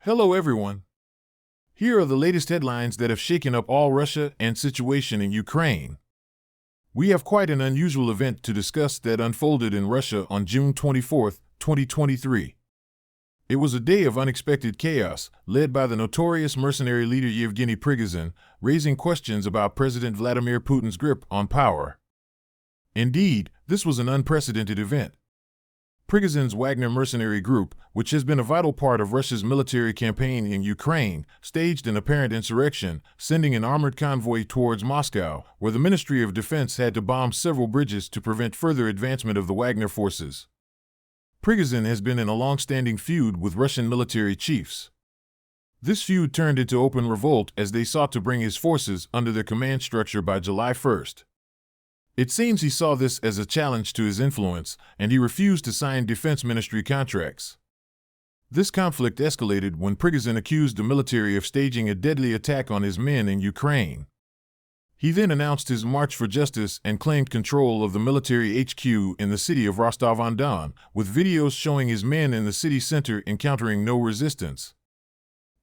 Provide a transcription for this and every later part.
Hello everyone. Here are the latest headlines that have shaken up all Russia and situation in Ukraine. We have quite an unusual event to discuss that unfolded in Russia on June 24, 2023. It was a day of unexpected chaos, led by the notorious mercenary leader Yevgeny Prigozhin, raising questions about President Vladimir Putin's grip on power. Indeed, this was an unprecedented event. Prigozhin's Wagner mercenary group, which has been a vital part of Russia's military campaign in Ukraine, staged an apparent insurrection, sending an armored convoy towards Moscow, where the Ministry of Defense had to bomb several bridges to prevent further advancement of the Wagner forces. Prigozhin has been in a long-standing feud with Russian military chiefs. This feud turned into open revolt as they sought to bring his forces under their command structure by July 1st. It seems he saw this as a challenge to his influence, and he refused to sign defense ministry contracts. This conflict escalated when Prigozhin accused the military of staging a deadly attack on his men in Ukraine. He then announced his march for justice and claimed control of the military HQ in the city of Rostov-on-Don, with videos showing his men in the city center encountering no resistance.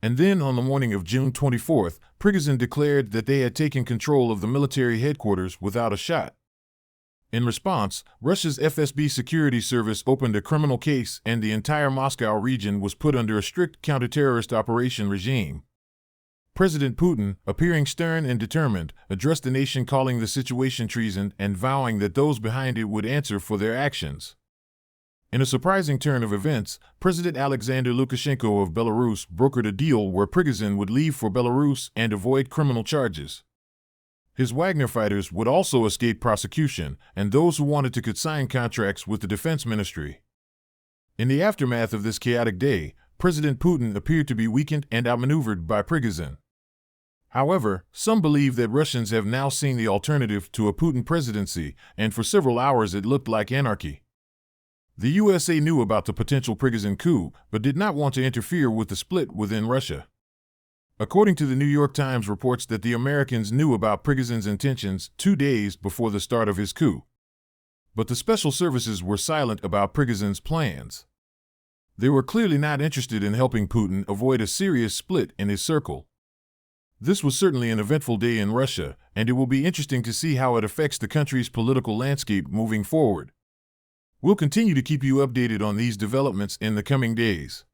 And then, on the morning of June 24th, Prigozhin declared that they had taken control of the military headquarters without a shot. In response, Russia's FSB security service opened a criminal case and the entire Moscow region was put under a strict counter-terrorist operation regime. President Putin, appearing stern and determined, addressed the nation calling the situation treason and vowing that those behind it would answer for their actions. In a surprising turn of events, President Alexander Lukashenko of Belarus brokered a deal where Prigozhin would leave for Belarus and avoid criminal charges. His Wagner fighters would also escape prosecution, and those who wanted to could sign contracts with the defense ministry. In the aftermath of this chaotic day, President Putin appeared to be weakened and outmaneuvered by Prigozhin. However, some believe that Russians have now seen the alternative to a Putin presidency, and for several hours it looked like anarchy. The USA knew about the potential Prigozhin coup, but did not want to interfere with the split within Russia. According to the New York Times reports that the Americans knew about Prigozhin's intentions 2 days before the start of his coup. But the special services were silent about Prigozhin's plans. They were clearly not interested in helping Putin avoid a serious split in his circle. This was certainly an eventful day in Russia, and it will be interesting to see how it affects the country's political landscape moving forward. We'll continue to keep you updated on these developments in the coming days.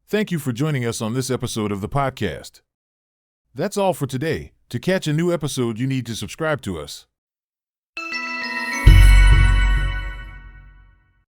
Thank you for joining us on this episode of the podcast. That's all for today. To catch a new episode, you need to subscribe to us.